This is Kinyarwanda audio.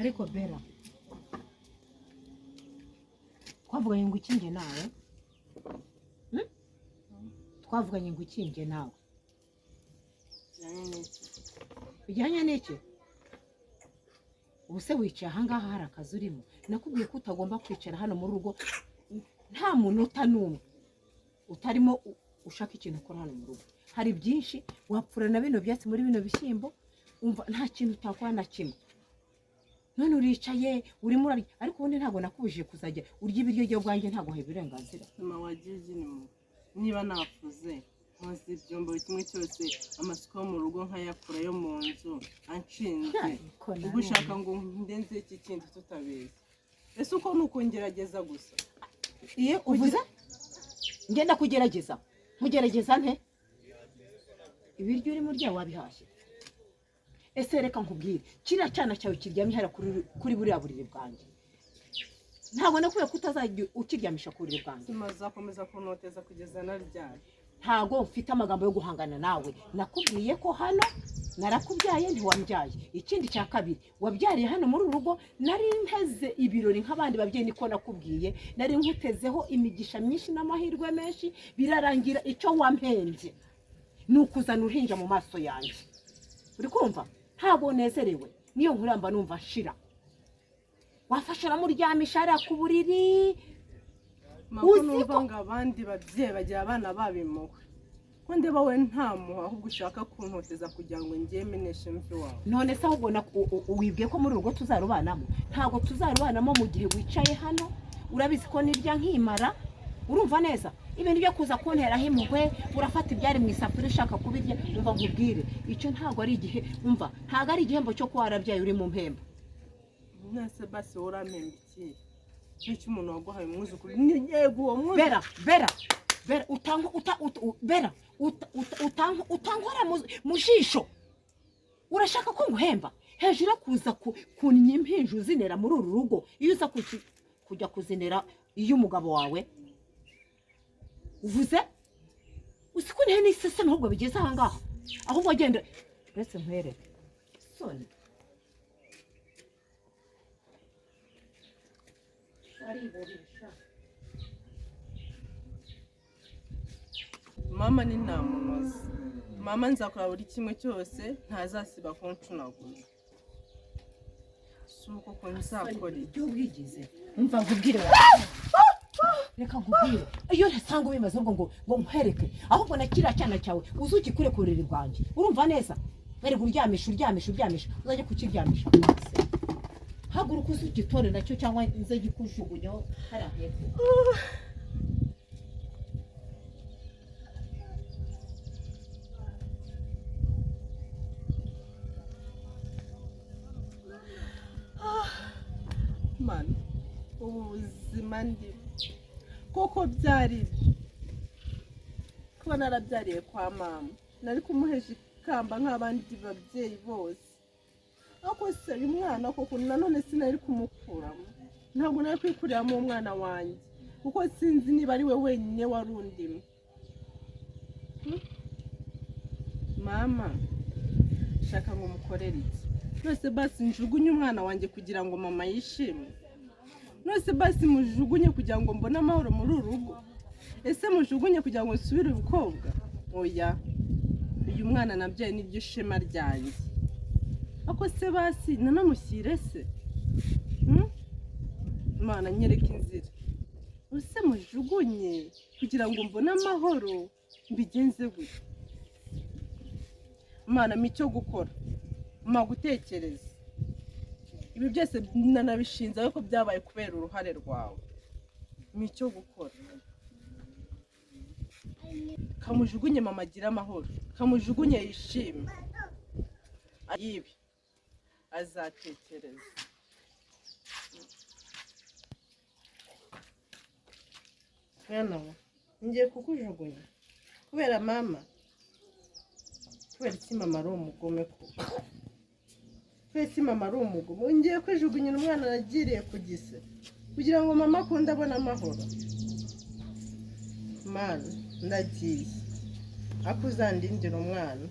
ariko Bella twavuganye ngo ikinge nawe twavuganye ngo ikinge nawe bijyanye n'iki ubuse wicaye ahangaha hari akazi urimo nakubwiye ko utagomba kwicara hano muri rugo nta munota n'umwe utarimo ushaka ikintu ukora hano mu rugo hari byinshi wapfura na bino byatsi muri bino bishyimbo umva nta kintu utakora na kimwe none uricaye urimo urarya ariko ubundi ntabwo nakubujije kuzajya urya ibiryo byo bwanjye ntabwo he birenganzira mama wagize niba nafuze nkoze ibyombo kimwe cyose amasuka yo mu rugo nkayakura yo mu nzu anshinze ubwo ushaka ngo ndenze iki kindi tutabizi ese uko nukongerageza gusa iyo uvuze ngenda kugerageza mugerageza nte ibiryo urimo urya wabihashye ese reka nkubwire kiriya cyana cyawe kiryamye hara kuri buriya buriri bwanjye ntabwo nakwiye ko utazajya ukiryamisha ku buriri bwanjye mazakomeza kunoteza kugeza naryari ntago mfite amagambo yo guhangana nawe nakubwiye ko hano narakubyaye ntiwambyaye ikindi cya kabiri wabyariye hano muri urugo nari nteze ibirori nk'abandi babyeyi niko nakubwiye nari nkutezeho imigisha myinshi n'amahirwe menshi birarangira icyo wampembye ni ukuzana uruhinja mu maso yanjye uri kumva ntabwo nezerewe niyo nkuramba numva nshira wafasha uramuryamisha hariya ku buriri numva ngo abandi babyeyi bagira abana babimuwe ko ndeba we nta muha ahubwo ushaka kuntoteza kugira ngo ngiye meneshe mvi wawe none se ahubwo wibwiye ko muri urugo tuzarubanamo ntabwo tuzarubanamo mu gihe wicaye hano urabizi ko nirya nkimara urumva neza ibintu byo kuza kunteraho impuhwe urafata ibyari mu isafuriya ushaka kubirya umva nkubwire icyo ntabwo ari igihe umva ntabwo ari igihembo cyo kuba warabyaye uri mu mpemba mwese basi worampemba iki n'icyo umuntu waguhaye umwuzukuru yego uwo Bella utankora mu jisho urashaka ko nguhemba hejuru yo kuza kunnya impinja uzinera muri uru rugo iyo uza kujya kuzinera iyo umugabo wawe uvuze usiko nte n'iseseme ahubwo bigeze aha ngaha ahubwo agenda uretse nkwereke soni mama ni nta munozi mama nzakora buri kimwe cyose ntazasiba kuncunaguza si uko ko nzakora ibyo ubwigize umva nkubwire reka nkubwire iyo ntasanga ubimaze ngo nkwereke ahubwo na kiriya cyana cyawe uzuki kure ku buriri bwanjye urumva neza bari kuryamisha uzajya kukiryamisha hasi haguruka uzugitore nacyo cyangwa nze gikujugunyaho hariya hepfo mana ubu buzima ndi koko byari kuba narabyariye kwa mama nari kumuhesha ikamba nk'abandi babyeyi bose ariko se uyu mwana koko nanone sinari kumukuramo ntabwo nari kwikuriramo umwana wanjye kuko sinzi niba ari we wenyine wari undimo mama shaka ngo mukorere iki nose basi njugunye umwana wanjye kugira ngo mama yishime nose basi mujugunye kugira ngo mbone amahoro muri uru rugo ese mujugunye kugira ngo nsubire ubukobwa oya uyu mwana nabyaye n'iryo shema ryanjye ako se basi nanamushyire se Imana nyereka inzira use mujugunye kugira ngo mbone amahoro mbigenze gute Imana micyo gukora gutekereza ibi byose nanabishinze ariko byabaye kubera uruhare rwawe micyo gukora kamujugunye mama agira amahoro kamujugunye yishime ibi azatekereza mwana we ngiye kukujugunya kubera mama kubera iki mama ari umugome koko kubera iki mama ari umugome ngiye kwijugunyira umwana nagiriye ku gise kugira ngo mama akunde abone amahoro mana ndagiye akuzandindira umwana